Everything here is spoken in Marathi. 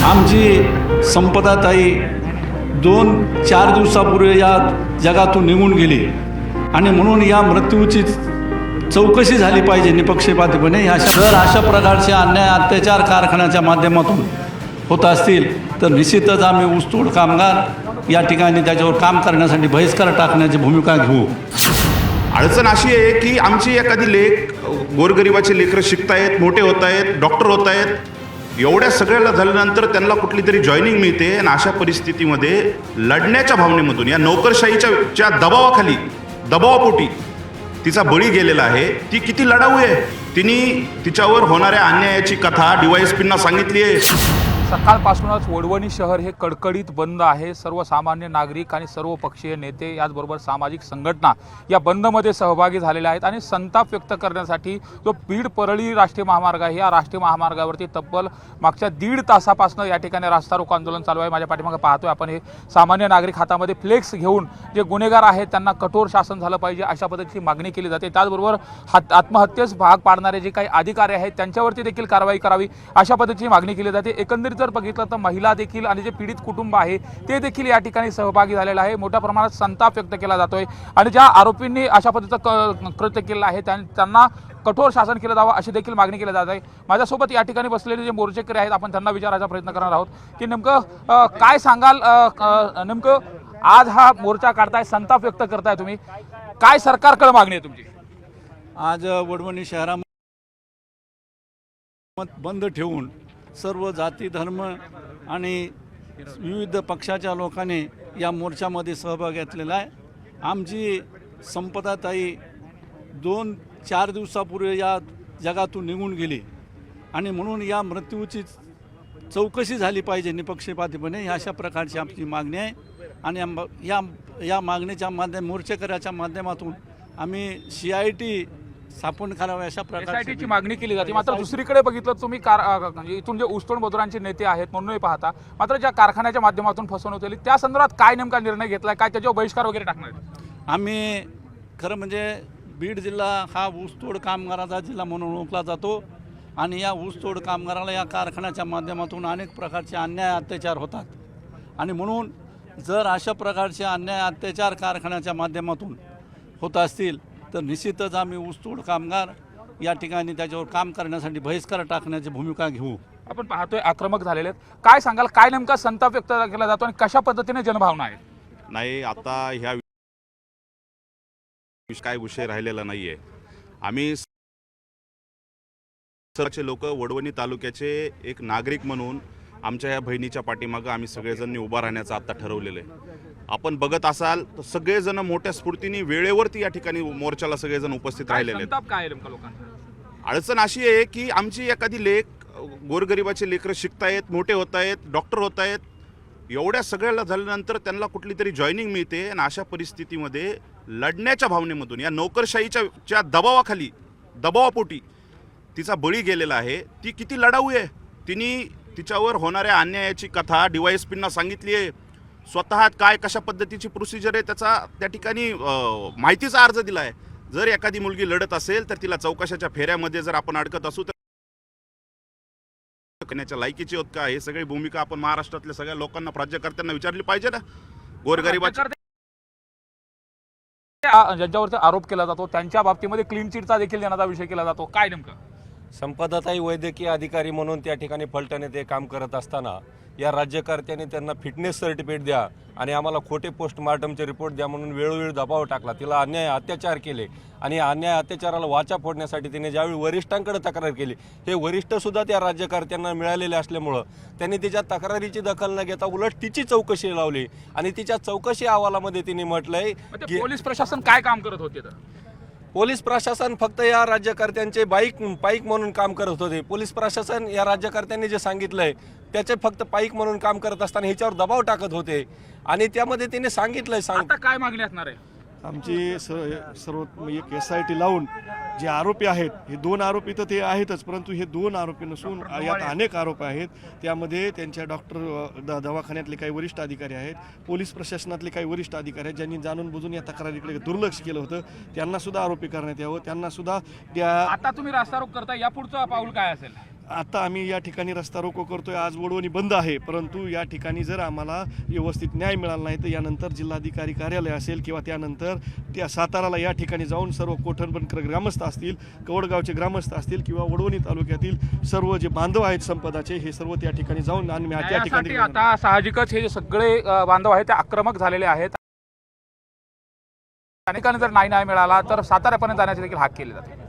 आमची संपदाताई 2-4 दिवसापूर्वी या जगातून निघून गेली आणि म्हणून या मृत्यूची चौकशी झाली पाहिजे निपक्षपातीपणे। अशा प्रकारचे अन्याय अत्याचार कारखान्याच्या माध्यमातून होत असतील तर निश्चितच आम्ही ऊसतोड कामगार या ठिकाणी त्याच्यावर काम करण्यासाठी बहिष्कार टाकण्याची भूमिका घेऊ। अडचण अशी आहे की आमची एखादी लेख गोरगरिबाचे लेकरं शिकतायत, मोठे होत आहेत, डॉक्टर होत आहेत, एवढ्या सगळ्याला झाल्यानंतर त्यांना कुठली तरी जॉईनिंग मिळते आणि अशा परिस्थितीमध्ये लढण्याच्या भावनेमधून या नोकरशाहीच्या दबावाखाली, दबावापोटी तिचा बळी गेलेला आहे। ती किती लढाऊ आहे, तिने तिच्यावर होणाऱ्या अन्यायाची कथा DYSPंना सांगितली आहे। सकाळपासूनच वडवणी शहर हे कडकडीत बंद आहे। सर्वसामान्य नागरिक आणि सर्व पक्षीय नेते याचबरोबर सामाजिक संघटना या बंदमध्ये सहभागी झालेल्या आहेत आणि संताप व्यक्त करण्यासाठी जो बीड परळी राष्ट्रीय महामार्ग आहे या राष्ट्रीय महामार्गावरती तब्बल मागच्या 1.5 तासापासून या ठिकाणी रास्ता रोको आंदोलन चालू आहे। माझ्या पाठीमागे पाहतोय आपण हे सामान्य नागरिक हातामध्ये फ्लेक्स घेऊन जे गुन्हेगार आहेत त्यांना कठोर शासन झालं पाहिजे अशा पद्धतीची मागणी केली जाते। त्याचबरोबर आत्महत्येस भाग पाडणारे जे काही अधिकारी आहेत त्यांच्यावरती देखील कारवाई करावी अशा पद्धतीची मागणी केली जाते। एकंदरीत जर बघितलं तर महिला देखील आणि जे पीडित कुटुंब आहे ते देखील या ठिकाणी सहभागी झालेलं आहे। मोठ्या प्रमाणात संताप व्यक्त केला जातोय आणि ज्या आरोपींनी अशा पद्धतीचं कृत्य केलं आहे त्यांना कठोर शासन केलं जावं अशी देखील मागणी केली जात आहे। माझ्यासोबत या ठिकाणी बसलेले जे मोर्चेकरी आहेत आपण त्यांना विचारायचा प्रयत्न करणार आहोत की नेमकं काय सांगाल, नेमकं आज हा मोर्चा काढताय, संताप व्यक्त करताय तुम्ही, काय सरकारकडे मागणी आहे तुमची? आज वडवणी शहरामध्ये बंद ठेवून सर्व जाती धर्म आणि विविध पक्षाच्या लोकांनी या मोर्चामध्ये सहभाग घेतलेला आहे। आमची संपदाताई 2-4 दिवसापूर्वी या जगातून निघून गेली आणि म्हणून या मृत्यूची चौकशी झाली पाहिजे निपक्षपातीपणे। अशा प्रकारची आमची मागणी आहे आणि या मागणीच्या मोर्चेकऱ्याच्या माध्यमातून आम्ही CIT स्थापन करावे अशा प्रकारची मागणी केली जाते। मात्र दुसरीकडे बघितलं तुम्ही म्हणजे इथून जे ऊसतोड मजुरांचे नेते आहेत म्हणूनही पाहता, मात्र ज्या कारखान्याच्या माध्यमातून फसवणूक केली त्या संदर्भात काय नेमका निर्णय घेतलाय, काय त्याच्यावर बहिष्कार वगैरे टाकणार? आम्ही खरं म्हणजे बीड जिल्हा हा ऊसतोड कामगाराचा जिल्हा म्हणून ओळखला जातो आणि या ऊसतोड कामगाराला या कारखान्याच्या माध्यमातून अनेक प्रकारचे अन्याय अत्याचार होतात आणि म्हणून जर अशा प्रकारचे अन्याय अत्याचार कारखान्याच्या माध्यमातून होत असतील तर निश्चितच आम्ही ऊसतोड कामगार या ठिकाणी त्याच्यावर काम करण्यासाठी बहिष्कार टाकण्याची भूमिका घेऊ। आपण पाहतोय आक्रमक झालेले आहेत, काय सांगाल, काय नेमका संताप व्यक्त केला जातो आणि कशा पद्धतीने जनभावना आहे? नाही, आता ह्या काय विषय राहिलेला नाहीये। आम्ही सर्वचे लोक वडवणी तालुक्याचे एक नागरिक म्हणून आमच्या या बहिणीच्या पाठीमागं आम्ही सगळेजण उभा राहण्याचं आता ठरवलेलं आहे। आपण बघत असाल तर सगळेजण मोठ्या स्फूर्तीने वेळेवरती या ठिकाणी मोर्चाला सगळेजण उपस्थित राहिलेले आहेत। संताप काय आहे नेमका लोकांचा? अडचण अशी आहे की आमची एखादी लेख गोरगरिबाचे लेकरं शिकतायत, मोठे होत आहेत, डॉक्टर होत आहेत, एवढ्या सगळ्याला झाल्यानंतर त्यांना कुठली तरी जॉईनिंग मिळते आणि अशा परिस्थितीमध्ये लढण्याच्या भावनेमधून या नोकरशाहीच्या दबावाखाली, दबावापोटी तिचा बळी गेलेला आहे। ती किती लढाऊ आहे, तिने तिच्यावर होणाऱ्या अन्यायाची कथा DYSPंना सांगितली आहे। स्वतः काय कशा पद्धतीची प्रोसिजर आहे त्याचा त्या ठिकाणी माहितीचा अर्ज दिला आहे। जर एखादी मुलगी लढत असेल तर तिला चौकशाच्या फेऱ्यामध्ये जर आपण अडकत असू तर करण्याच्या लायकीची होत का, हे सगळी भूमिका आपण महाराष्ट्रातल्या सगळ्या लोकांना, राज्यकर्त्यांना विचारली पाहिजे ना। गोरगरिबाच्या ज्यांच्यावरती आरोप केला जातो त्यांच्या बाबतीमध्ये क्लीन चिटचा देखील देण्याचा विषय केला जातो, काय नेमकं? संपदाताई वैद्यकीय अधिकारी म्हणून त्या ठिकाणी फलटणे ते काम करत असताना या राज्यकर्त्यांनी त्यांना फिटनेस सर्टिफिकेट द्या आणि आम्हाला खोटे पोस्टमार्टमचे रिपोर्ट द्या म्हणून वेळोवेळी दबाव टाकला, तिला अन्याय अत्याचार केले आणि अन्याय अत्याचाराला वाचा फोडण्यासाठी तिने ज्यावेळी वरिष्ठांकडे तक्रार केली, हे वरिष्ठसुद्धा त्या राज्यकर्त्यांना मिळालेले असल्यामुळं त्यांनी तिच्या तक्रारीची दखल न घेता उलट तिची चौकशी लावली आणि तिच्या चौकशी अहवालामध्ये तिने म्हटलंय की पोलीस प्रशासन काय काम करत होते? पोलीस प्रशासन फक्त या राज्यकर्त्यांचे पाईक म्हणून काम करत होते। पोलीस प्रशासन या राज्यकर्त्यांनी जे सांगितलंय त्याचे फक्त पाईक म्हणून काम करत असताना ह्याच्यावर दबाव टाकत होते आणि त्यामध्ये तिने सांगितलंय आता काय मागणी असणार आहे? आमची सर्व एक SIT लावून जे आरोपी आहेत, हे 2 आरोपी तर ते आहेतच, परंतु हे 2 आरोपी नसून यात अनेक आरोप आहेत। त्यामध्ये त्यांच्या डॉक्टर दवाखान्यातले काही वरिष्ठ अधिकारी आहेत, पोलीस प्रशासनातले काही वरिष्ठ अधिकारी आहेत ज्यांनी जाणून बुजून या तक्रारीकडे दुर्लक्ष केलं होतं, त्यांना सुद्धा आरोपी करण्यात यावं, त्यांना सुद्धा आता तुम्ही रास्ता रोको करता, या पुढचं पाऊल काय असेल? आता आम्ही या ठिकाणी रस्ता रोको करतोय. आज वडवणी बंद आहे, परंतु या ठिकाणी जर आम्हाला व्यवस्थित न्याय मिळाला नाही तर यानंतर जिल्हाधिकारी कार्यालय असेल किंवा त्यानंतर त्या साताराला या ठिकाणी जाऊन सर्व कोठणबंद ग्रामस्थ असतील, कवडगावचे ग्रामस्थ असतील किंवा वडवणी तालुक्यातील सर्व जे बांधव आहेत संपदाचे हे सर्व त्या ठिकाणी जाऊन आणि त्या ठिकाणी यासाठी आता साहजिकच हे जे सगळे बांधव आहेत ते आक्रमक झालेले आहेत. अनेकांना जर नाही मिळाला तर साताऱ्यापर्यंत जाण्याचे देखील हाक केले जाते.